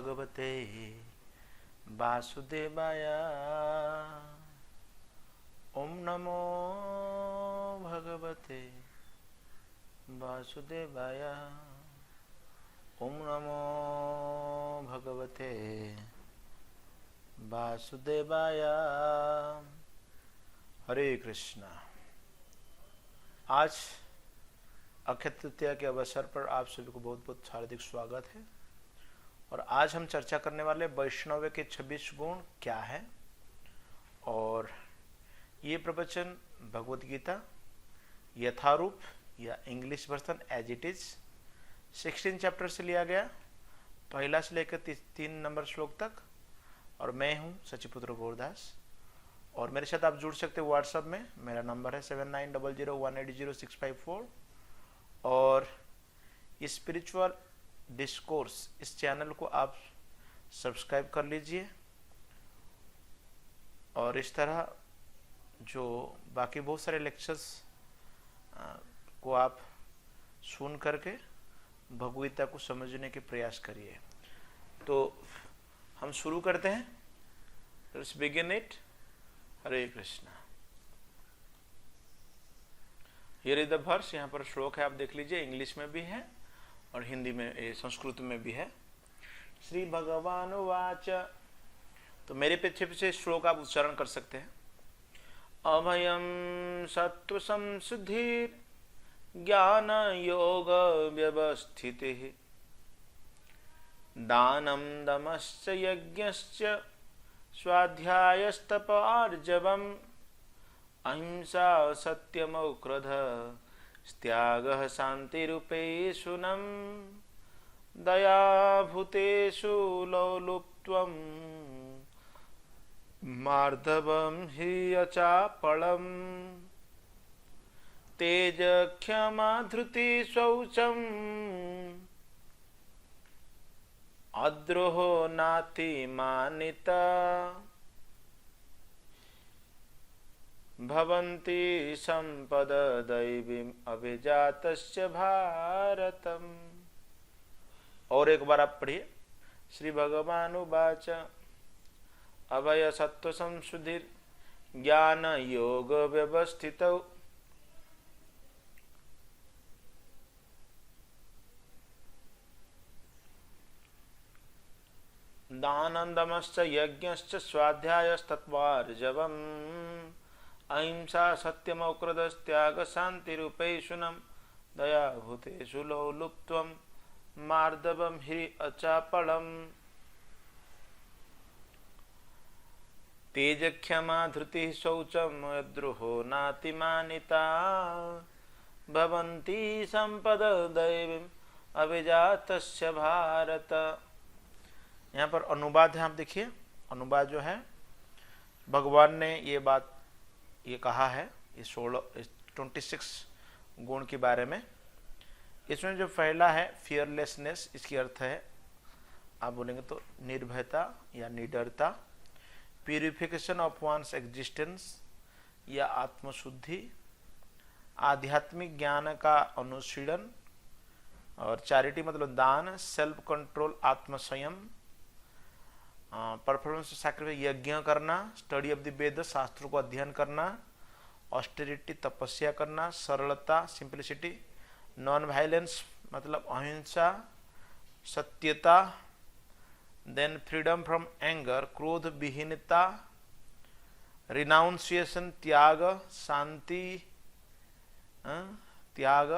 भगवते वासुदेवाय। ओम नमो भगवते वासुदेवाय। ओम नमो भगवते वासुदेवाय। हरे कृष्णा। आज अक्षय तृतीया के अवसर पर आप सभी को बहुत बहुत हार्दिक स्वागत है। और आज हम चर्चा करने वाले वैष्णव के 26 गुण क्या है। और ये प्रवचन भगवत गीता यथारूप या English version as it is 16 chapter से लिया गया, पहला से लेकर 3 नंबर श्लोक तक। और मैं हूँ सचिपुत्र गौरदास। और मेरे साथ आप जुड़ सकते हो व्हाट्सएप में। मेरा नंबर है 7900180654। और स्पिरिचुअल डिस्कोर्स इस चैनल को आप सब्सक्राइब कर लीजिए। और इस तरह जो बाकी बहुत सारे लेक्चर्स को आप सुन करके भगवद्गीता को समझने के प्रयास करिए। तो हम शुरू करते हैं। Let's begin it. Hare Krishna. Here is the verse. यहाँ पर श्लोक है, आप देख लीजिए। इंग्लिश में भी है और हिंदी में, संस्कृत में भी है। श्री भगवान वाच। तो मेरे पीछे पीछे श्लोक आप उच्चारण कर सकते हैं। अभयम सत्व संशुद्धिर ज्ञान योग व्यवस्थितिः दानम दमश्च यज्ञश्च स्वाध्यायस्तप आर्जवम् अहिंसा सत्यमौक्रोधः त्यागः शान्तिरुपेशुनं दया भूतेषु लौलुप्त्वं मार्दवं हि अचापलम् तेज क्षमा धृति शौचम् अद्रोहो नातिमानिता भवन्ति संपद दैवीम् अभिजातस्य भारतम्। और एक बार आप पढ़िए। श्री भगवान उवाच अभय सत्व संशुद्धिर ज्ञान योग व्यवस्थितौ दानन्दमश्च यज्ञश्च स्वाध्यायस्तत्त्वार्जवम् अहिंसा सत्यमौक्रोधस्त्याग शान्तिरुपेशुनं दया भूतेषु लौलुप्त्वं मार्दवं हि अचापलम् तेज क्षमा धृति शौचम अद्रोहो नातिमानिता भवन्ति संपद दैवीम् अभिजातस्य भारत। यहाँ पर अनुवाद है, आप देखिए। अनुवाद जो है, भगवान ने ये कहा है इस 26 गुण के बारे में। इसमें जो पहला है फियरलेसनेस, इसकी अर्थ है आप बोलेंगे तो निर्भयता या निडरता। प्यूरिफिकेशन ऑफ वंस एग्जिस्टेंस या आत्मशुद्धि। आध्यात्मिक ज्ञान का अनुशीलन। और चैरिटी मतलब दान। सेल्फ कंट्रोल आत्मसंयम। परफॉर्मेंस सैक्रिफाइस यज्ञ करना। स्टडी ऑफ द वेद शास्त्रों को अध्ययन करना। ऑस्टेरिटी तपस्या करना। सरलता सिंपलिसिटी। नॉन वायलेंस मतलब अहिंसा सत्यता। देन फ्रीडम फ्रॉम एंगर क्रोध विहीनता। रिनाउंसिएशन त्याग शांति त्याग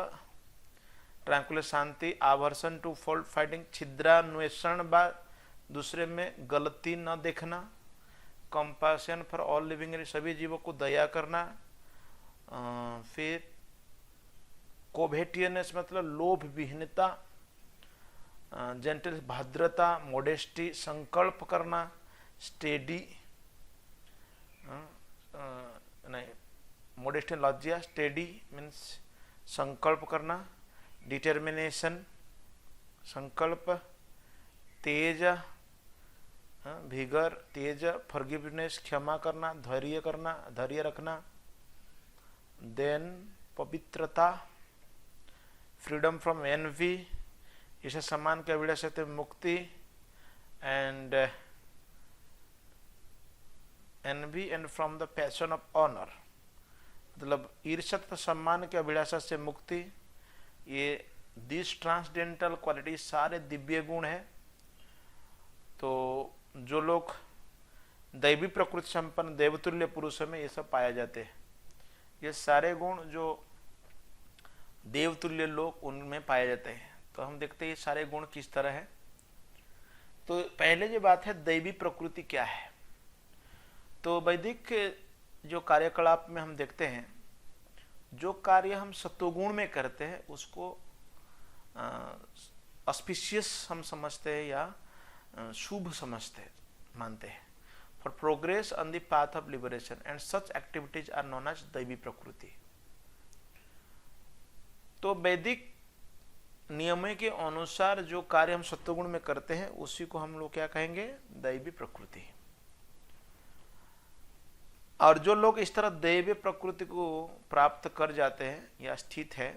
ट्रैंक्विल शांति। आवर्सन टू फॉल्ट फाइंडिंग छिद्रान्वेषण व दूसरे में गलती न देखना। कंपैशन फॉर ऑल लिविंग सभी जीवों को दया करना। फिर कोवेटियनेस मतलब लोभ विहीनता। जेंटल भद्रता मोडेस्टी संकल्प करना। स्टेडी नहीं मोडेस्टी लज्जा। स्टेडी मीन्स संकल्प करना। डिटर्मिनेशन संकल्प। तेज विगर तेज। फॉरगिवनेस क्षमा करना। धैर्य रखना। देन पवित्रता। फ्रीडम फ्रॉम एनवी इसे सम्मान के अभिलाषा से मुक्ति। And envy and from the passion of honour, मतलब ईर्ष्या तथा सम्मान के अभिलाषा से मुक्ति। ये दिस ट्रांसडेंटल क्वालिटी सारे दिव्य गुण है। तो जो लोग दैवी प्रकृति संपन्न देवतुल्य पुरुषों में ये सब पाए जाते हैं। ये सारे गुण जो देवतुल्य लोग उनमें पाए जाते हैं। तो हम देखते हैं ये सारे गुण किस तरह है। तो पहले जो बात है दैवी प्रकृति क्या है, तो वैदिक जो कार्यकलाप में हम देखते हैं जो कार्य हम सत्वगुण में करते हैं उसको ऑस्पिशियस हम समझते हैं या शुभ समझते हैं, मानते हैं। For progress on the path of liberation and such activities are known as daivi prakriti. तो वैदिक नियमों के अनुसार जो कार्य हम सत्वगुण में करते हैं उसी को हम लोग क्या कहेंगे, दैवी प्रकृति। और जो लोग इस तरह दैवी प्रकृति को प्राप्त कर जाते हैं या स्थित है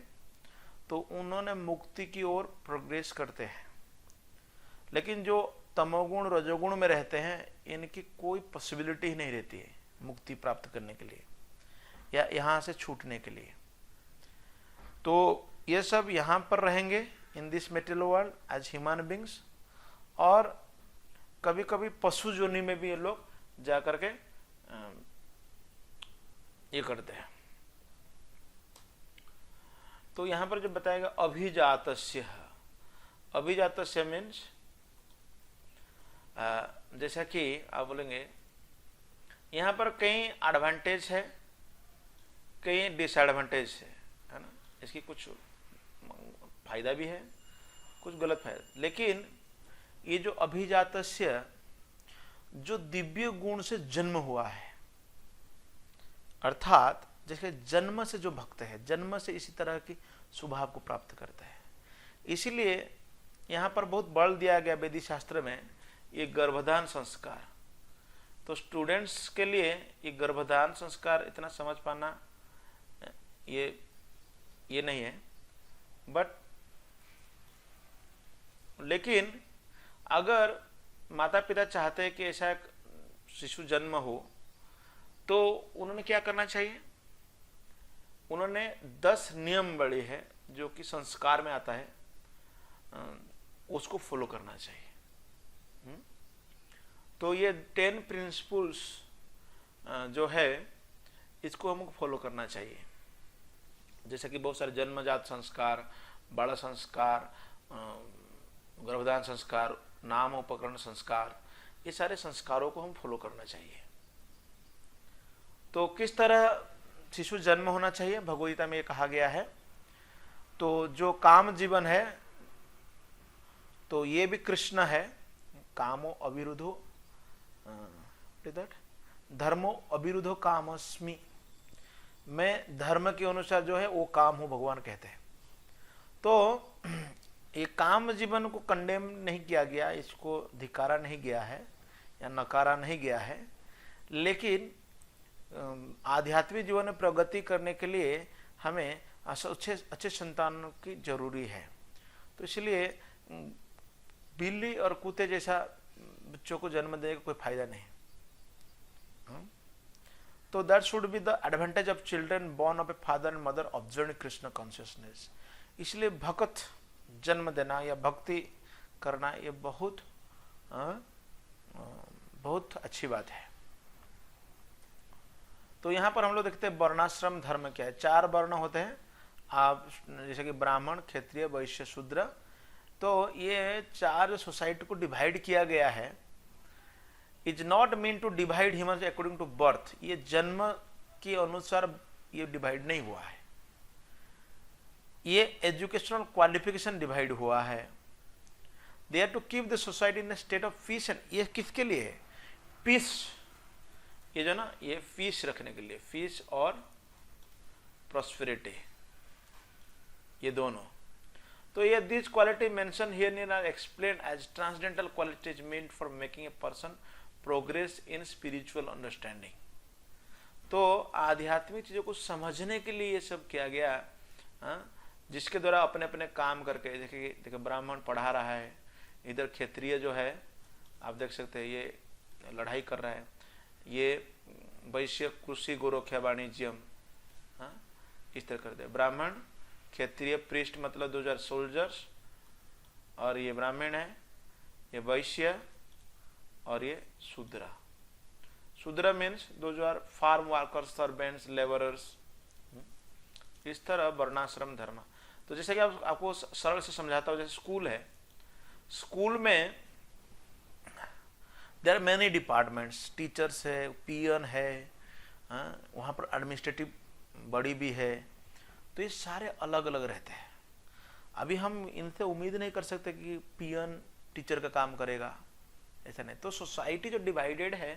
तो उन्होंने मुक्ति की ओर प्रोग्रेस करते हैं। लेकिन जो तमोगुण रजोगुण में रहते हैं इनकी कोई पॉसिबिलिटी ही नहीं रहती है मुक्ति प्राप्त करने के लिए या यहाँ से छूटने के लिए। तो ये सब यहाँ पर रहेंगे in this material world as human beings, और कभी कभी पशु जोनि में भी ये लोग जा करके ये करते हैं। तो यहाँ पर जो बताएगा अभिजातस्य, अभिजातस्य मीन्स जैसा कि आप बोलेंगे यहाँ पर कई एडवांटेज है कई डिसएडवांटेज है ना। इसकी कुछ फायदा भी है कुछ गलत फायदा। लेकिन ये जो अभिजातस्य जो दिव्य गुण से जन्म हुआ है, अर्थात जैसे जन्म से जो भक्त है जन्म से इसी तरह की स्वभाव को प्राप्त करता है, इसीलिए यहाँ पर बहुत बल दिया गया वैदिक शास्त्र में ये गर्भधान संस्कार। तो स्टूडेंट्स के लिए ये गर्भधान संस्कार इतना समझ पाना ये नहीं है, बट लेकिन अगर माता पिता चाहते हैं कि ऐसा एक शिशु जन्म हो तो उन्होंने क्या करना चाहिए, उन्होंने 10 नियम बड़े हैं जो कि संस्कार में आता है उसको फॉलो करना चाहिए। तो ये 10 प्रिंसिपल्स जो है इसको हमको फॉलो करना चाहिए। जैसे कि बहुत सारे जन्मजात संस्कार, बाल संस्कार, गर्भधान संस्कार, नाम उपकरण संस्कार, ये सारे संस्कारों को हम फॉलो करना चाहिए। तो किस तरह शिशु जन्म होना चाहिए भगवद्गीता में ये कहा गया है। तो जो काम जीवन है तो ये भी कृष्ण है, कामो अविरुद्धो धर्मो अविरुद्धो कामस्मि, मैं धर्म के अनुसार जो है वो काम हूं, भगवान कहते हैं। तो ये काम जीवन को कंडेम नहीं किया गया, इसको धिकारा नहीं गया है या नकारा नहीं गया है, लेकिन आध्यात्मिक जीवन में प्रगति करने के लिए हमें अच्छे संतानों की जरूरी है। तो इसलिए बिल्ली और कुत्ते जैसा बच्चों को जन्म देने का कोई फायदा नहीं। तो that should be the advantage of children born of a father and mother observe Krishna consciousness. इसलिए भक्त जन्म देना या भक्ति करना ये बहुत अच्छी बात है। तो यहाँ पर हम लोग देखते हैं वर्णाश्रम धर्म क्या है। 4 वर्ण होते हैं, आप जैसे कि ब्राह्मण, क्षत्रिय, वैश्य, शूद्र। तो ये 4 सोसाइटी को डिवाइड किया गया है। Is not mean to divide human according to birth, ये जन्म के अनुसार ये डिवाइड नहीं हुआ है, ये एजुकेशनल क्वालिफिकेशन डिवाइड हुआ है। They are to keep the society in state of peace. And ये किसके लिए है, पीस, ये जो ना ये पीस रखने के लिए, पीस और प्रॉस्पेरिटी, ये दोनों। तो ये this quality mention here are explain as transcendental qualities meant for making a person progress in spiritual understanding. तो आध्यात्मिक चीजों को समझने के लिए ये सब किया गया, जिसके द्वारा अपने अपने काम करके, देखिए ब्राह्मण पढ़ा रहा है, इधर क्षत्रिय जो है आप देख सकते हैं ये लड़ाई कर रहा है, ये वैश्य कृषि गोरख्या वाणिज्यम, हाँ इस तरह कर दे। ब्राह्मण क्षत्रिय पृष्ठ मतलब 2000 सोल्जर्स, और ये ब्राह्मण है, ये वैश्य, और ये शूद्र। Shudra means 2000 farm workers, servants, labourers, इस तरह वर्णाश्रम धर्म। तो जैसे कि आपको सरल से समझाता हूँ, जैसे स्कूल है, स्कूल में there are many departments, teachers है, पियन है, वहाँ पर एडमिनिस्ट्रेटिव बड़ी भी है, तो ये सारे अलग अलग रहते हैं। अभी हम इनसे उम्मीद नहीं कर सकते कि पियन टीचर का काम करेगा, ऐसा नहीं। तो सोसाइटी जो डिवाइडेड है,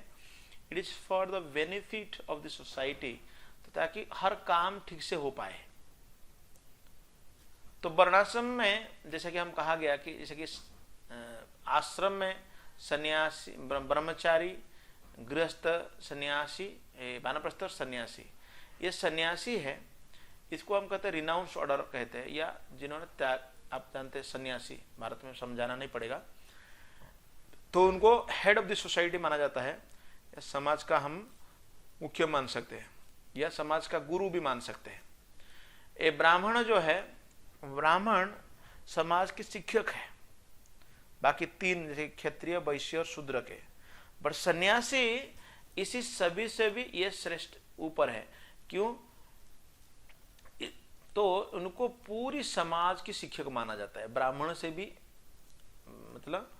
it is for the benefit of the society, तो ताकि हर काम ठीक से हो पाए। तो वर्णाश्रम में जैसे कि हम कहा गया कि जैसे कि आश्रम में सन्यासी, ब्रह्मचारी, गृहस्थ, सन्यासी, वानप्रस्थ, सन्यासी, ये सन्यासी है, इसको हम कहते हैं रिनाउंस ऑर्डर कहते हैं, या जिन्होंने त्याग, आप जानते हैं सन्यासी, भारत में समझाना नहीं पड़ेगा, तो उनको हेड ऑफ द सोसाइटी माना जाता है, या समाज का हम मुख्य मान सकते हैं, या समाज का गुरु भी मान सकते हैं। ये ब्राह्मण जो है, ब्राह्मण समाज के शिक्षक है, बाकी तीन जैसे क्षत्रिय, वैश्य और शूद्र के, बट सन्यासी इसी सभी से भी ये श्रेष्ठ ऊपर है। क्यों? तो उनको पूरी समाज की शिक्षक माना जाता है, ब्राह्मण से भी मतलब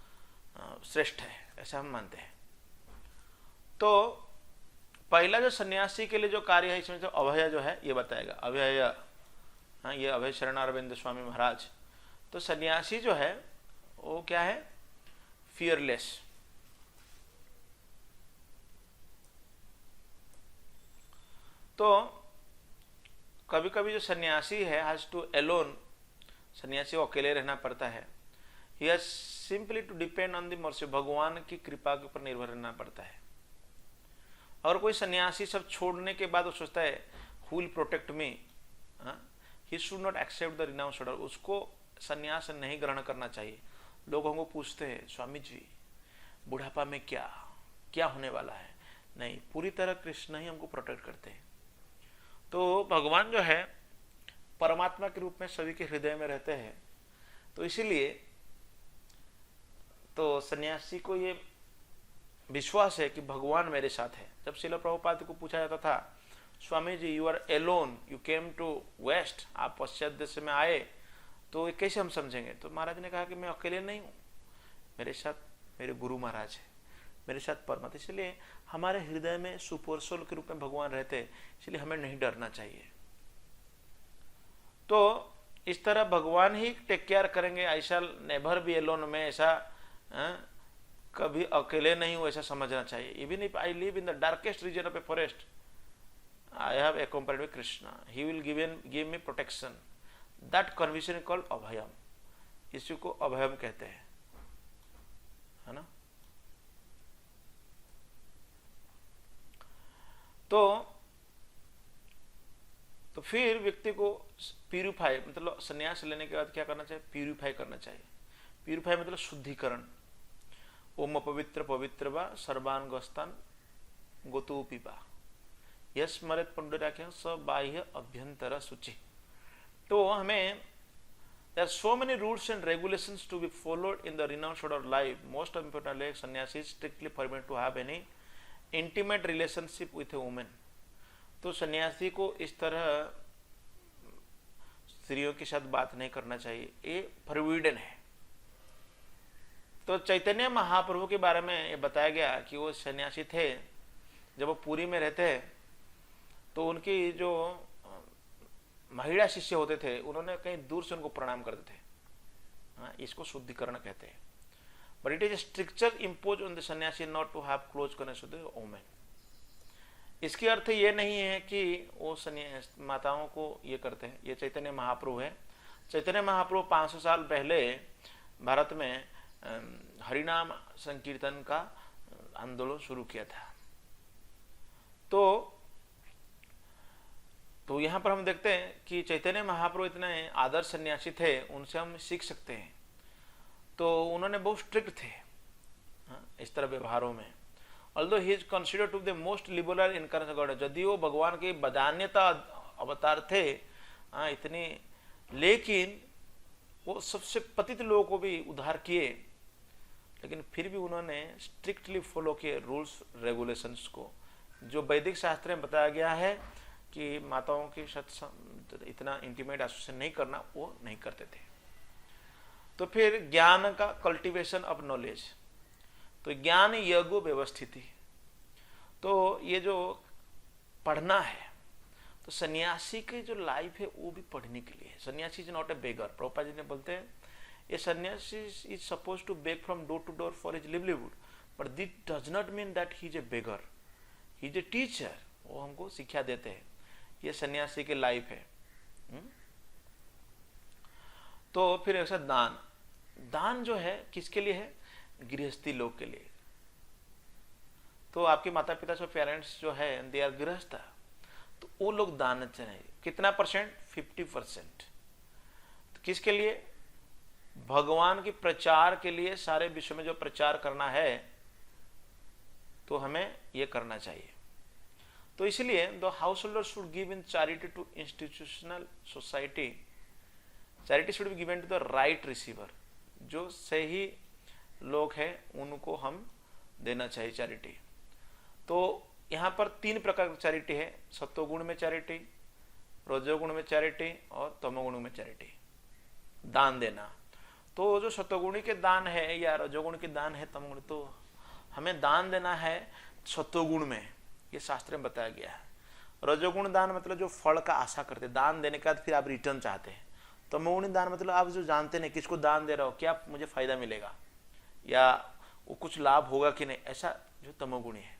श्रेष्ठ है, ऐसा हम मानते हैं। तो पहला जो सन्यासी के लिए जो कार्य है, इसमें जो अभय जो है ये बताएगा, अभय, हाँ ये अभय शरण अरविंद स्वामी महाराज। तो सन्यासी जो है वो क्या है? फियरलेस। तो कभी कभी जो सन्यासी है हैज टू अलोन, सन्यासी को अकेले रहना पड़ता है, he has simply to depend on the mercy, भगवान की कृपा के ऊपर निर्भर रहना पड़ता है। और कोई सन्यासी सब छोड़ने के बाद वो सोचता है who will protect me, he should not accept the renounce order, उसको सन्यास नहीं ग्रहण करना चाहिए। लोग हमको पूछते हैं स्वामी जी बुढ़ापा में क्या क्या होने वाला है, नहीं, पूरी तरह कृष्ण ही हमको प्रोटेक्ट करते हैं। तो भगवान जो है परमात्मा के रूप में सभी के हृदय में रहते हैं, तो इसीलिए तो सन्यासी को ये विश्वास है कि भगवान मेरे साथ है। जब श्रील प्रभुपाद को पूछा जाता था Swami ji you are alone, you came to west, आप पश्चात देश में आए, तो ये कैसे हम समझेंगे? तो महाराज ने कहा कि मैं अकेले नहीं हूँ, मेरे साथ मेरे गुरु महाराज है, मेरे साथ परमात्मा। इसलिए हमारे हृदय में सुपर सोल के रूप में भगवान रहते हैं, इसलिए हमें नहीं डरना चाहिए। तो इस तरह भगवान ही टेक केयर करेंगे, ऐसा नेवर बी एलोन, में ऐसा कभी अकेले नहीं हूं ऐसा समझना चाहिए। Even if I live in the darkest region of a forest, I have accompanied with Krishna, he will give me protection. That condition is called अभयम, इसी को अभयम कहते हैं, है ना। तो फिर व्यक्ति को प्यूरिफाई, मतलब संन्यास लेने के बाद क्या करना चाहिए? प्यूरिफाई करना चाहिए। प्यूरिफाई मतलब शुद्धिकरण। ओम पवित्र पवित्र वा सर्वांगस्तान गोतु पीपा यस्मरेत पुंडराख्य स बाह्य अभ्यंतर शुचि। तो हमें there are so many rules and regulations to be followed in the renounced order of life. Most importantly, sannyasi is strictly forbidden to have any intimate relationship with a woman. तो सन्यासी को इस तरह स्त्रियों के साथ बात नहीं करना चाहिए, ये फॉरबिडन है। तो चैतन्य महाप्रभु के बारे में ये बताया गया कि वो सन्यासी थे, जब वो पुरी में रहते तो उनकी जो महिला शिष्य होते थे उन्होंने कहीं दूर से उनको प्रणाम करते थे। हाँ, इसको शुद्धिकरण कहते हैं। But it is stricture impose on the sanyasi not to have close connection with the women. इसकी अर्थ ये नहीं है कि वो माताओं को ये करते हैं। ये चैतन्य महाप्रभु है। चैतन्य महाप्रभु 500 साल पहले भारत में हरिनाम संकीर्तन का आंदोलन शुरू किया था। तो यहाँ पर हम देखते हैं कि चैतन्य महाप्रभु इतने आदर्श सन्यासी थे, उनसे हम सीख सकते हैं। तो उन्होंने बहुत स्ट्रिक्ट थे। इस तरह व्यवहारों में। Although he is considered to the most liberal incarnation god, यदि वो भगवान के बदान्यता अवतार थे इतनी, लेकिन वो सबसे पतित लोगों को भी उद्धार किए, लेकिन फिर भी उन्होंने स्ट्रिक्टली फॉलो किए रूल्स रेगुलेशंस को, जो वैदिक शास्त्र में बताया गया है कि माताओं के साथ इतना इंटीमेट एसोसिएशन नहीं करना, वो नहीं करते थे। तो फिर ज्ञान का कल्टीवेशन ऑफ नॉलेज, तो ज्ञान यज्ञो व्यवस्थिति, तो ये जो पढ़ना है, तो सन्यासी की जो लाइफ है वो भी पढ़ने के लिए। Sannyasi is not a beggar, Prabhupada ji ने बोलते हैं ये sannyasi is suppose to beg from door to door for his livelihood, but this does not mean that he is a beggar, he is a teacher, वो हमको शिक्षा देते हैं। ये सन्यासी की लाइफ है। तो फिर ऐसा दान, दान जो है किसके लिए है? गृहस्थी लोग के लिए। तो आपके माता पिता जो पेरेंट्स जो है दे आर गृहस्थ, तो वो लोग दान चाहिए। कितना परसेंट? 50%। तो किसके लिए? भगवान की प्रचार के लिए, सारे विश्व में जो प्रचार करना है तो हमें ये करना चाहिए। तो इसलिए the house holder should give in charity to institutional society, charity should be given to the right receiver, जो सही लोग हैं उनको हम देना चाहिए चैरिटी। तो यहाँ पर 3 प्रकार की चैरिटी है, सत्वगुण में चैरिटी, रजोगुण में चैरिटी और तमोगुण में चैरिटी, दान देना। तो जो सत्वगुणी के दान है या रजोगुण के दान है, तमोगुण, तो हमें दान देना है सत्वगुण में, ये शास्त्र में बताया गया है। रजोगुण दान मतलब जो फल का आशा करते, दान देने के बाद फिर आप रिटर्न चाहते हैं। तमोगुणी दान मतलब आप जो जानते नहीं किसको दान दे रहे हो, क्या मुझे फायदा मिलेगा या वो कुछ लाभ होगा कि नहीं, ऐसा जो तमोगुणी है,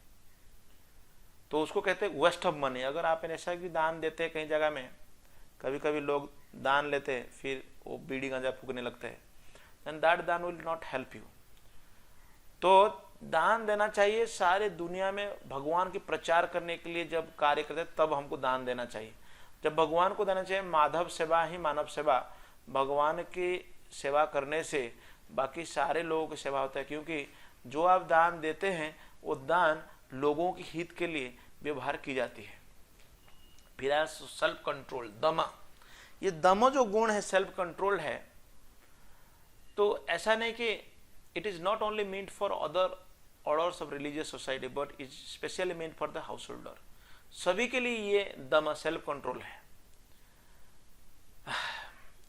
तो उसको कहते हैं वेस्ट ऑफ मनी। अगर आप ऐसा भी दान देते हैं कई जगह में, कभी कभी लोग दान लेते हैं फिर वो बीड़ी गांजा फूकने लगते हैं, देन दैट दान विल नॉट हेल्प यू। तो दान देना चाहिए सारे दुनिया में भगवान की प्रचार करने के लिए, जब कार्य करते तब हमको दान देना चाहिए। जब भगवान को देना चाहिए, माधव सेवा ही मानव सेवा, भगवान की सेवा करने से बाकी सारे लोगों की सेवा होता है, क्योंकि जो आप दान देते हैं वो दान लोगों के हित के लिए व्यवहार की जाती है। फिर सेल्फ कंट्रोल, दमा, ये दम जो गुण है सेल्फ कंट्रोल है, तो ऐसा नहीं कि it is not only meant for other orders of religious society, but is specially meant for the house holder. सभी के लिए ये दम सेल्फ कंट्रोल है।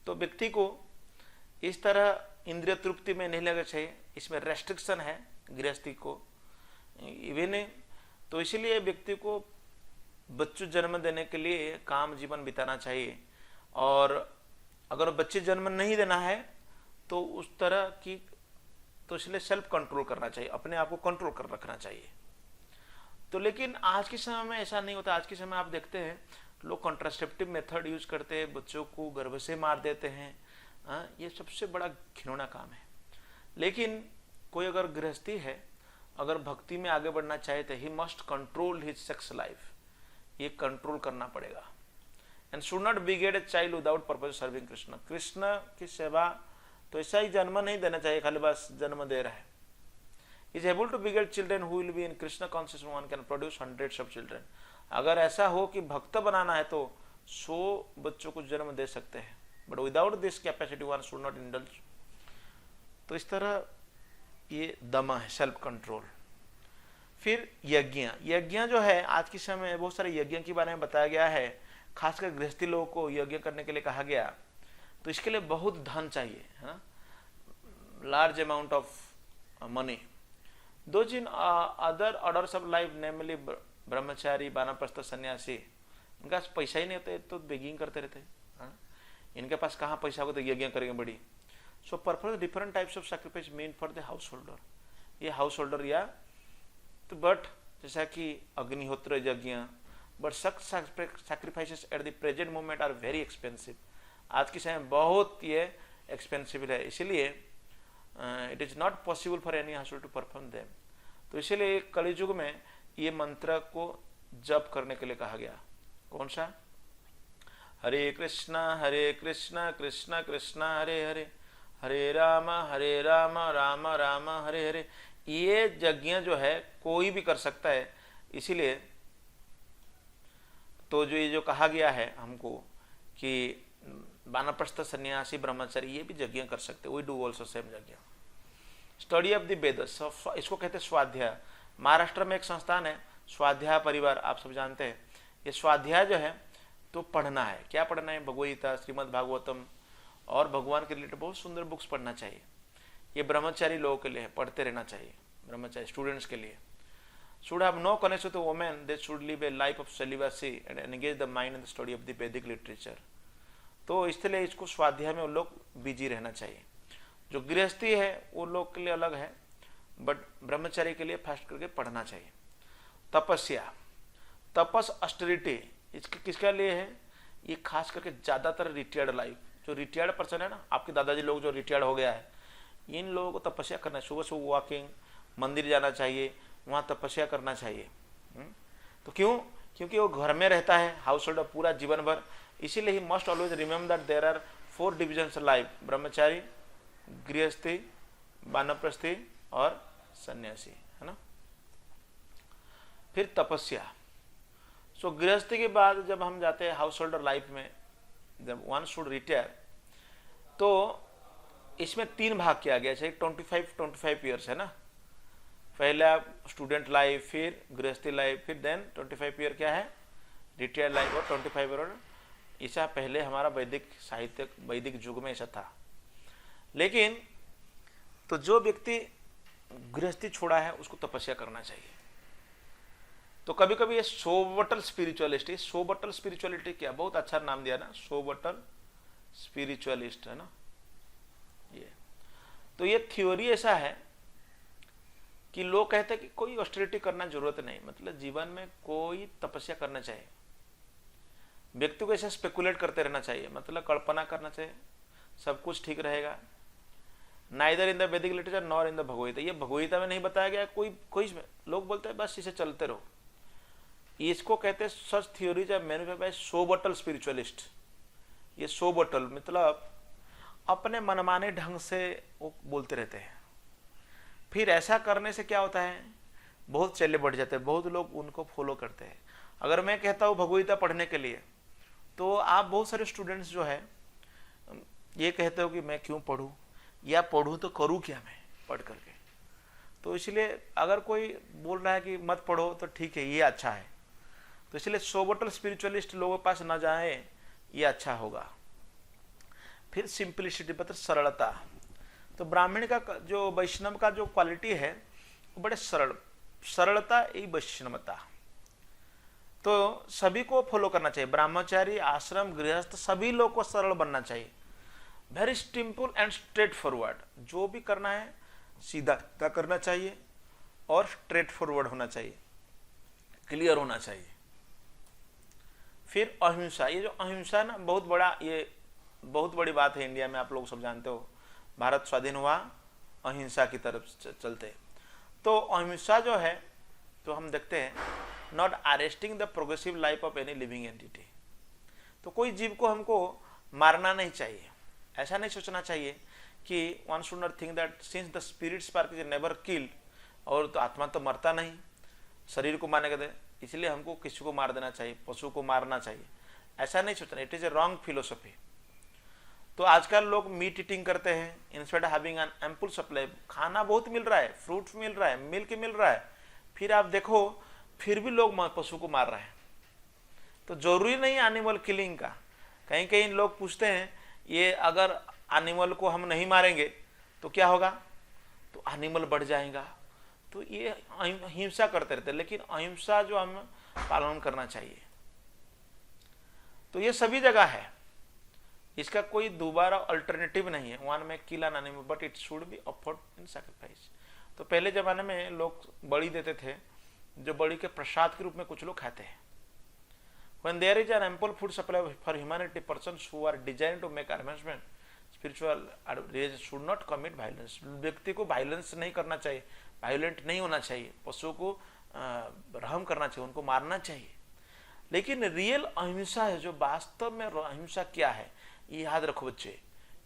तो व्यक्ति को इस तरह इंद्रिय तृप्ति में नहीं लगना चाहिए, इसमें रेस्ट्रिक्शन है गृहस्थी को इवन। तो इसलिए व्यक्ति को बच्चों जन्म देने के लिए काम जीवन बिताना चाहिए, और अगर बच्चे जन्म नहीं देना है तो उस तरह की, तो इसलिए सेल्फ कंट्रोल करना चाहिए, अपने आप को कंट्रोल कर रखना चाहिए। तो लेकिन आज के समय में ऐसा नहीं होता। आज के समय में आप देखते हैं लोग कॉन्ट्रासेप्टिव मेथड यूज करते हैं, बच्चों को गर्भ से मार देते हैं। ये सबसे बड़ा घिनौना काम है। लेकिन कोई अगर गृहस्थी है, अगर भक्ति में आगे बढ़ना चाहे तो he must control his sex life, ये कंट्रोल करना पड़ेगा। And should not बिगेट a child without purpose serving Krishna, Krishna की सेवा तो ऐसा ही जन्म नहीं देना चाहिए, खाली बस जन्म दे रहा है। Is able to beget children who will be in Krishna conscious, one can produce hundreds of children. अगर ऐसा हो कि भक्त बनाना है तो 100 बच्चों को जन्म दे सकते हैं, but without this capacity one should not indulge. तो इस तरह ये दमा है, सेल्फ कंट्रोल। फिर यज्ञ, यज्ञ जो है आज के समय में बहुत सारे यज्ञ के बारे में बताया गया है, खासकर गृहस्थी लोगों को यज्ञ करने के लिए कहा गया। तो इसके लिए बहुत धन चाहिए, large amount of money. Those in other orders of life namely brahmachari, vanaprastha, सन्यासी, इनका पैसा ही नहीं होता है तो बेगिंग करते रहते हैं। इनके पास कहाँ पैसा होगा तो यज्ञ करेंगे बड़ी। So perform different types of sacrifice mean for the house holder, ये हाउस होल्डर या तो बट जैसा कि अग्निहोत्र यज्ञ, but such sacrifices at the present moment are very expensive. आज के समय बहुत ये एक्सपेंसिव है, इसीलिए it is not possible for any householder to perform them. तो इसीलिए कलियुग में ये मंत्र को जप करने के लिए कहा गया। कौन सा? हरे कृष्णा कृष्ण कृष्ण हरे हरे, हरे राम राम राम हरे हरे। ये यज्ञ जो है कोई भी कर सकता है, इसीलिए तो जो ये जो कहा गया है हमको कि वानप्रस्थ, सन्यासी, ब्रह्मचारी ये भी यज्ञ कर सकते, वी डू ऑल्सो सेम यज्ञ। स्टडी ऑफ द वेदस, इसको कहते हैं स्वाध्याय। महाराष्ट्र में एक संस्थान है स्वाध्याय परिवार, आप सब जानते हैं। ये स्वाध्याय जो है तो पढ़ना है, क्या पढ़ना है, भगवद्गीता, श्रीमद् भागवतम और भगवान के रिलेटेड बहुत सुंदर बुक्स पढ़ना चाहिए। ये ब्रह्मचारी लोगों के लिए है, पढ़ते रहना चाहिए। ब्रह्मचारी स्टूडेंट्स के लिए should have no connection to women, they should live a life of celibacy and engage the mind in the study of the Vedic literature। तो इसलिए इसको स्वाध्याय में वो लोग बिजी रहना चाहिए। जो गृहस्थी है वो लोग के लिए अलग है, बट ब्रह्मचारी के लिए फास्ट करके पढ़ना चाहिए। तपस्या, तपस ऑस्टेरिटी, इसके किसके लिए है, ये खास करके ज़्यादातर रिटायर्ड लाइफ, जो रिटायर्ड पर्सन है ना, आपके दादाजी लोग जो रिटायर्ड हो गया है, इन लोगों को तपस्या करना है। सुबह सुबह वॉकिंग, मंदिर जाना चाहिए, वहाँ तपस्या करना चाहिए। तो क्यों, क्योंकि वो घर में रहता है, हाउस होल्ड पूरा जीवन भर, इसीलिए he must always remember that there are 4 divisions life, brahmachari, grihasthi, वानप्रस्थी और सन्यासी, है ना। फिर तपस्या। सो गृहस्थी के बाद जब हम जाते हैं हाउस होल्डर लाइफ में, जब वन शुड रिटायर, तो इसमें 3 भाग किया गया है। 25 ईयर्स है ना, पहला स्टूडेंट लाइफ, फिर गृहस्थी लाइफ, फिर देन 25 ईयर क्या है, रिटायर्ड लाइफ, और 25 ईयर ऐसा पहले हमारा वैदिक साहित्य, वैदिक युग में ऐसा था। लेकिन तो जो व्यक्ति गृहस्थी छोड़ा है उसको तपस्या करना चाहिए। तो कभी कभी ये सोबटल स्पिरिचुअलिस्ट, सोबटल स्पिरिचुअलिटी क्या, बहुत अच्छा नाम दिया ना, सोबटल स्पिरिचुअलिस्ट, है ना ये। तो ये थ्योरी ऐसा है कि लोग कहते हैं कि कोई ऑस्टेरिटी करना जरूरत नहीं, मतलब जीवन में कोई तपस्या करना चाहिए। व्यक्ति को ऐसे स्पेकुलेट करते रहना चाहिए, मतलब कल्पना करना चाहिए, सब कुछ ठीक रहेगा। नाइदर इन द वैदिक literature nor in the Bhagavad Gita, ये भगवद्गीता में नहीं बताया गया, कोई लोग बोलते हैं बस इसे चलते रहो। इसको कहते हैं such theories are manufactured by subtle spiritualist. ये सोबटल मतलब अपने मनमाने ढंग से वो बोलते रहते हैं। फिर ऐसा करने से क्या होता है, बहुत चले बढ़ जाते हैं, बहुत लोग उनको फॉलो करते हैं। अगर मैं कहता हूँ भगवद्गीता पढ़ने के लिए, तो आप बहुत सारे स्टूडेंट्स जो है ये कहते हो कि मैं क्यों पढ़ूँ, या पढ़ूँ तो करूँ क्या मैं पढ़ करके। तो इसलिए अगर कोई बोल रहा है कि मत पढ़ो तो ठीक है, ये अच्छा है। तो इसलिए सोबटल स्पिरिचुअलिस्ट लोगों के पास ना जाए, ये अच्छा होगा। फिर सिंपलिसिटी, मतलब सरलता। तो ब्राह्मण का जो वैष्णव का जो क्वालिटी है वो बड़े सरलता ही वैष्णवता। तो सभी को फॉलो करना चाहिए, ब्रह्मचारी, आश्रम, गृहस्थ, सभी लोग को सरल बनना चाहिए। Very simple and straight forward, जो भी करना है सीधा करना चाहिए और स्ट्रेट फॉरवर्ड होना चाहिए, क्लियर होना चाहिए। फिर अहिंसा, ये जो अहिंसा ना बहुत बड़ी बात है इंडिया में, आप लोग सब जानते हो। भारत स्वाधीन हुआ अहिंसा की तरफ चलते। तो अहिंसा जो है, तो हम देखते हैं not arresting the progressive life of any living entity. तो कोई जीव को हमको मारना नहीं चाहिए, ऐसा नहीं सोचना चाहिए कि one should not think that since the spirit spark is never killed, और तो आत्मा तो मरता नहीं, शरीर को मारने के दे, इसलिए हमको किसी को मार देना चाहिए, पशु को मारना चाहिए, ऐसा नहीं सोचना। It is a wrong philosophy. तो आजकल लोग मीट ईटिंग करते हैं, instead of having an ample supply. खाना बहुत मिल रहा है, फ्रूट्स मिल रहा है, मिल्क मिल रहा है, फिर आप देखो फिर भी लोग पशु को मार रहे हैं। तो जरूरी नहीं एनिमल किलिंग का। कहीं कहीं लोग पूछते हैं ये अगर एनिमल को हम नहीं मारेंगे तो क्या होगा, तो एनिमल बढ़ जाएगा। तो ये अहिंसा करते रहते हैं, लेकिन अहिंसा जो हम पालन करना चाहिए। तो ये सभी जगह है, इसका कोई दोबारा अल्टरनेटिव नहीं है। वन में kill an animal but it should be offered in sacrifice. तो पहले जमाने में लोग बलि देते थे, जो बलि के प्रसाद के रूप में कुछ लोग खाते हैं। When there is an ample food supply for humanity, persons who are designed to make advancement, spiritual should not commit violence. व्यक्ति को वायलेंस नहीं करना चाहिए, वायलेंट नहीं होना चाहिए, पशुओं को रहम करना चाहिए, उनको मारना चाहिए। लेकिन रियल अहिंसा है, जो वास्तव में अहिंसा क्या है ये याद रखो बच्चे।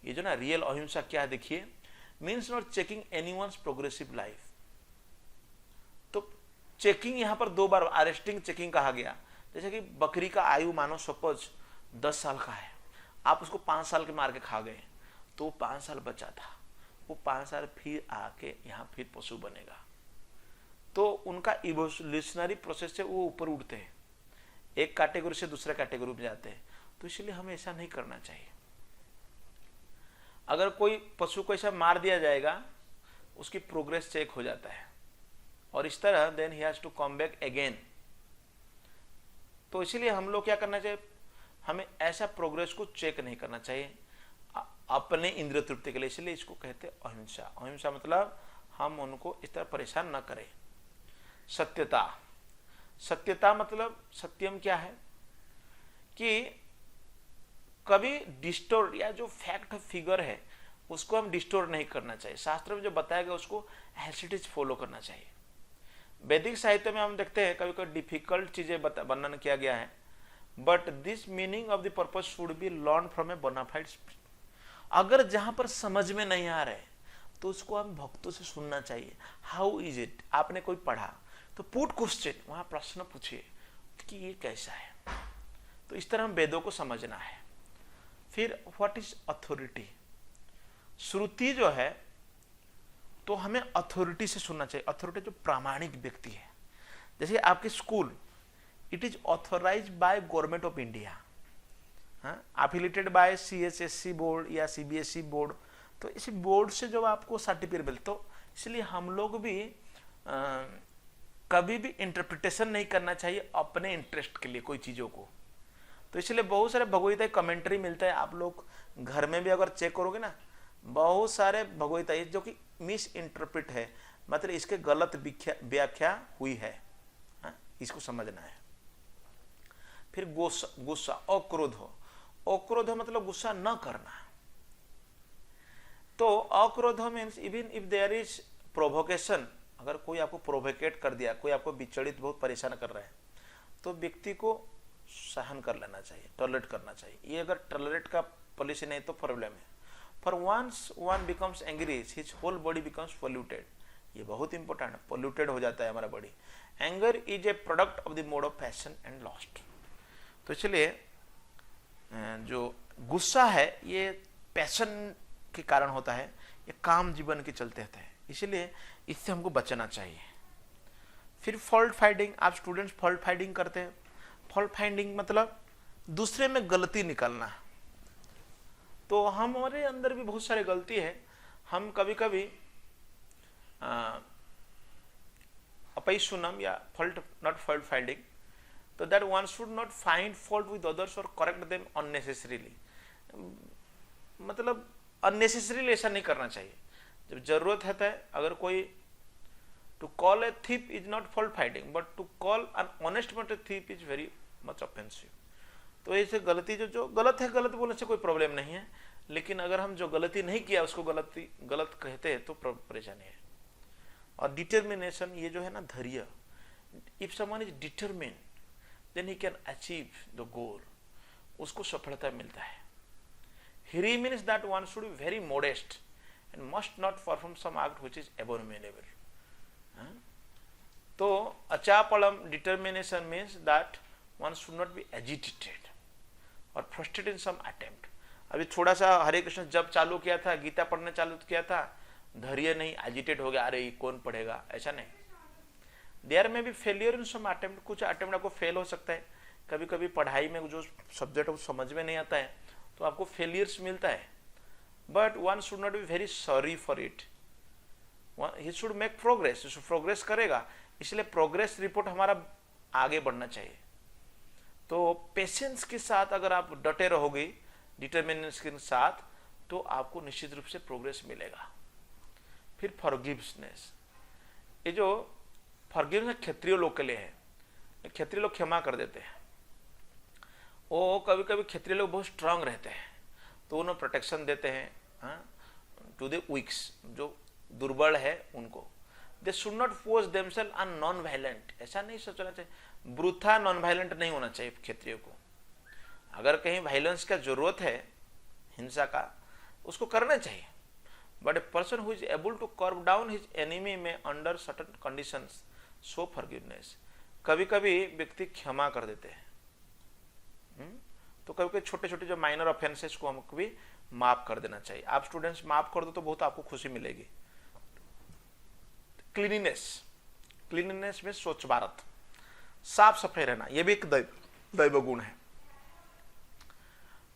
ये जो ना रियल अहिंसा क्या है देखिए, means not checking anyone's progressive life. Checking यहाँ पर 2 बार अरेस्टिंग चेकिंग कहा गया। जैसे कि बकरी का आयु मानो सपोज 10 साल का है, आप उसको 5 साल के मार के खा गए, तो 5 साल बचा था, वो 5 साल फिर आके यहाँ फिर पशु बनेगा। तो उनका इवोल्यूशनरी प्रोसेस से वो ऊपर उठते हैं, एक कैटेगरी से दूसरे कैटेगरी में जाते हैं। तो इसलिए हमें ऐसा नहीं करना चाहिए। अगर कोई पशु को ऐसा मार दिया जाएगा, उसकी प्रोग्रेस चेक हो जाता है, और इस तरह then he has to come back again. तो इसीलिए हम लोग क्या करना चाहिए, हमें ऐसा प्रोग्रेस को चेक नहीं करना चाहिए अपने इंद्रिय तृप्ति के लिए। इसलिए इसको कहते हैं अहिंसा। अहिंसा मतलब हम उनको इस तरह परेशान न करें। सत्यता, सत्यता मतलब सत्यम क्या है कि कभी डिस्टोर्ट या जो फैक्ट फिगर है उसको हम डिस्टोर्ट नहीं करना चाहिए। शास्त्र में जो बताया गया उसको एज इट इज फॉलो करना चाहिए। वैदिक साहित्य में हम देखते हैं कभी कभी डिफिकल्ट चीजें वर्णन किया गया है, but this meaning of the purpose should be learn from a bona fide. अगर जहां पर समझ में नहीं आ रहा है तो उसको हम भक्तों से सुनना चाहिए। हाउ इज इट, आपने कोई पढ़ा तो पुट क्वेश्चन, वहां प्रश्न पूछिए कि ये कैसा है। तो इस तरह हम वेदों को समझना है। फिर व्हाट इज अथॉरिटी, श्रुति जो है तो हमें अथॉरिटी से सुनना चाहिए। अथॉरिटी जो प्रामाणिक व्यक्ति है, जैसे आपके school, it is authorise by government of India, affiliated by CHSC board या CBSE बोर्ड। तो इसी बोर्ड से जब आपको सर्टिफिकेट मिलता, तो इसलिए हम लोग भी कभी भी इंटरप्रिटेशन नहीं करना चाहिए अपने इंटरेस्ट के लिए कोई चीजों को। तो इसलिए बहुत सारे भगवदगीता कमेंट्री मिलता है, आप लोग घर में भी अगर चेक करोगे ना, बहुत सारे भगवदगीता जो कि मिस इंटरप्रिट है, मतलब इसके गलत व्याख्या हुई है, इसको समझना है। फिर गुस्सा, अक्रोध हो, अक्रोध मतलब गुस्सा न करना। तो akrodha means even if there is provocation, अगर कोई आपको प्रोवोकेट कर दिया, कोई आपको विचलित बहुत परेशान कर रहा है, तो व्यक्ति को सहन कर लेना चाहिए, टॉलरेट करना चाहिए। ये अगर टॉलरेट का पॉलिसी नहीं तो प्रॉब्लम है। For once one becomes angry, his whole body becomes polluted. ये बहुत इंपॉर्टेंट है, पोल्यूटेड हो जाता है हमारा body. Anger is a product of the mode of passion and lust. तो इसलिए जो गुस्सा है ये पैशन के कारण होता है, ये काम जीवन के चलते होता है, इसलिए इससे हमको बचना चाहिए। फिर फॉल्ट फाइंडिंग, आप स्टूडेंट्स फॉल्ट फाइंडिंग करते हैं। फॉल्ट फाइंडिंग मतलब दूसरे में गलती निकालना। तो हमारे अंदर भी बहुत सारी गलती है। हम कभी कभी अपैशुनम या fault, not fault finding, so that one should not find fault with others और करेक्ट देम अननेसेसरीली। मतलब अननेसेसरीली ऐसा नहीं करना चाहिए। जब जरूरत है, अगर कोई to call a thief is not fault finding, but to call an honest man thief is very much offensive. तो ऐसे गलती जो गलत है, गलत बोलने से कोई प्रॉब्लम नहीं है, लेकिन अगर हम जो गलती नहीं किया उसको गलत कहते हैं तो परेशानी है। और डिटर्मिनेशन, ये जो है ना धैर्य, if someone is determine then he can achieve the goal, उसको सफलता मिलता है। Hri means that one should be very modest and must not perform some act which is abominable. तो achapalam determination means that one should not be agitated और frustrated in some attempt. अभी थोड़ा सा हरे कृष्ण जब चालू किया था, गीता पढ़ने चालू किया था, धैर्य नहीं, एजिटेट हो गया, अरे कौन पढ़ेगा, ऐसा नहीं। देयर में भी फेलियर इन सम अटेम्प्ट, कुछ अटेम्प्ट आपको फेल हो सकता है। कभी कभी पढ़ाई में जो सब्जेक्ट समझ में नहीं आता है तो आपको फेलियर्स मिलता है, but one should not be very sorry for it. He should make progress, progress करेगा, इसलिए प्रोग्रेस रिपोर्ट हमारा आगे बढ़ना चाहिए। तो पेशेंस के साथ अगर आप डटे रहोगे, डिटर्मिनेशन के साथ, तो आपको निश्चित रूप से प्रोग्रेस मिलेगा। फिर फॉरगिवनेस, ये जो फॉरगिवनेस क्षत्रिय लोग के लिए है, क्षत्रिय लोग क्षमा कर देते हैं। वो कभी कभी क्षत्रिय लोग बहुत स्ट्रांग रहते हैं, तो उन्हें प्रोटेक्शन देते हैं टू द वीक्स, जो दुर्बल है उनको। They should not force themself on non violent, ऐसा नहीं सोचना चाहिए, ब्रूथा नॉन वायलेंट नहीं होना चाहिए क्षत्रिय को। अगर कहीं वायलेंस का जरूरत है, हिंसा का, उसको करना चाहिए, but a person who is able to curb down his enemy में under certain conditions show forgiveness. कभी कभी व्यक्ति क्षमा कर देते हैं, तो कभी कभी छोटे छोटे जो माइनर ऑफेंसेस को हमको भी माफ कर देना चाहिए। आप स्टूडेंट्स माफ कर दो तो बहुत आपको खुशी मिलेगी। क्लीनिनेस में स्वच्छ भारत, साफ सफाई रहना, यह भी एक दैव गुण है।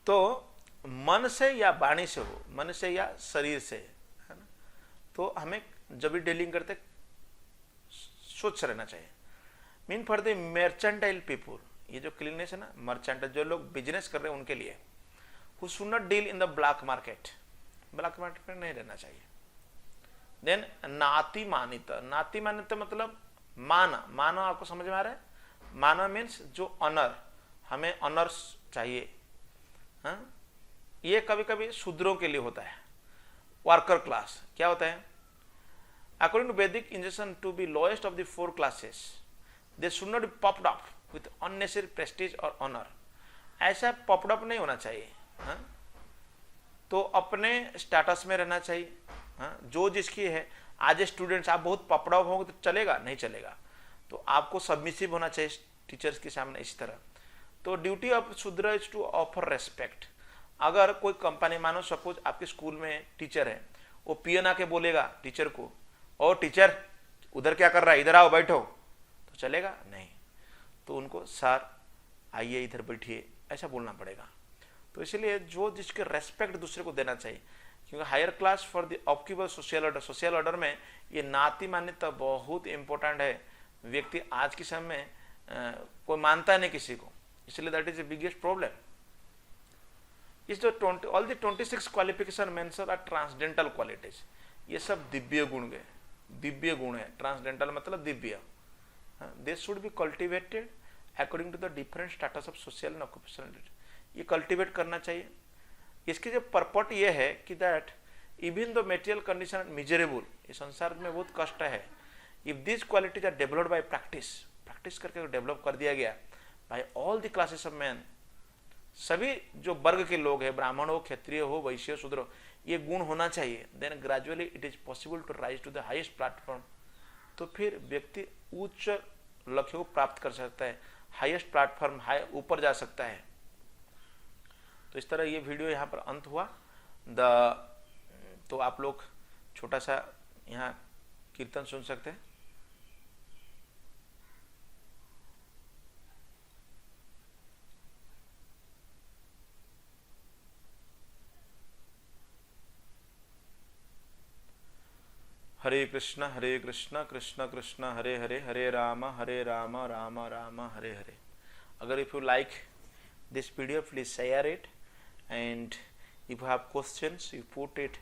तो मन से या वाणी से हो, मन से या शरीर से, है ना, तो हमें जब भी डीलिंग करते स्वच्छ रहना चाहिए। Mean for the mercantile people, ये जो क्लीननेस है ना, मर्चेंटाइल जो लोग बिजनेस कर रहे हैं उनके लिए, who should not deal in the black market, black market में नहीं रहना चाहिए। देन नाति मानित, नाति मानित मतलब माना आपको समझ में आ रहा है? माना मीन्स जो ऑनर, हमें ऑनर्स चाहिए। हाँ, ये कभी कभी शूद्रों के लिए होता है, वर्कर क्लास। क्या होता है? According to Vedic engine to be lowest of the 4 classes, they should not be popped up with unnecessary prestige और ऑनर। ऐसा पॉप्ड अप नहीं होना चाहिए। हाँ, तो अपने स्टेटस में रहना चाहिए। हाँ, जो जिसकी है। आज स्टूडेंट्स आप बहुत पॉप्ड अप होंगे तो चलेगा? नहीं चलेगा। तो आपको सबमिसिव होना चाहिए टीचर्स के सामने। इस तरह तो ड्यूटी ऑफ शूद्र इज टू ऑफर रेस्पेक्ट। अगर कोई कंपनी, मानो सपोज आपके स्कूल में टीचर है, वो पीएन आके बोलेगा टीचर को, ओ टीचर उधर क्या कर रहा है, इधर आओ बैठो, तो चलेगा? नहीं। तो उनको सर आइए इधर बैठिए, ऐसा बोलना पड़ेगा। तो इसलिए जो जिसके रेस्पेक्ट दूसरे को देना चाहिए, क्योंकि हायर क्लास फॉर द ऑप्टिबल सोशल ऑर्डर में ये नाती मान्यता बहुत इंपॉर्टेंट है। व्यक्ति आज के समय में कोई मानता नहीं किसी को, इसलिए that is the biggest problem. इस जो all the 26 qualification mention are transcendental qualities, ये सब दिव्य गुण है। दिव्य गुण है, ट्रांसडेंटल मतलब दिव्य। They should be cultivated according to the different status of social and occupational. ये कल्टिवेट करना चाहिए। इसकी जो परपट ये है कि that even the material condition miserable, ये संसार में बहुत कष्ट है, if this qualities are developed by practice करके डेवलप कर दिया गया by all the classes of man, सभी जो वर्ग के लोग हैं, ब्राह्मण हो, क्षत्रिय हो, वैश्य, शूद्र, ये गुण होना चाहिए। Then gradually it is possible to rise to the highest platform. तो फिर व्यक्ति उच्च लक्ष्य को प्राप्त कर सकता है, हाईएस्ट प्लेटफॉर्म, ऊपर जा सकता है। तो इस तरह ये वीडियो यहाँ पर अंत हुआ। तो आप लोग छोटा सा यहाँ कीर्तन सुन सकते हैं। हरे कृष्ण कृष्ण कृष्ण हरे हरे, हरे राम राम राम हरे हरे। अगर if you like this video, please share it, and if you have questions you put it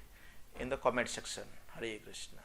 in the comment section. Hare Krishna.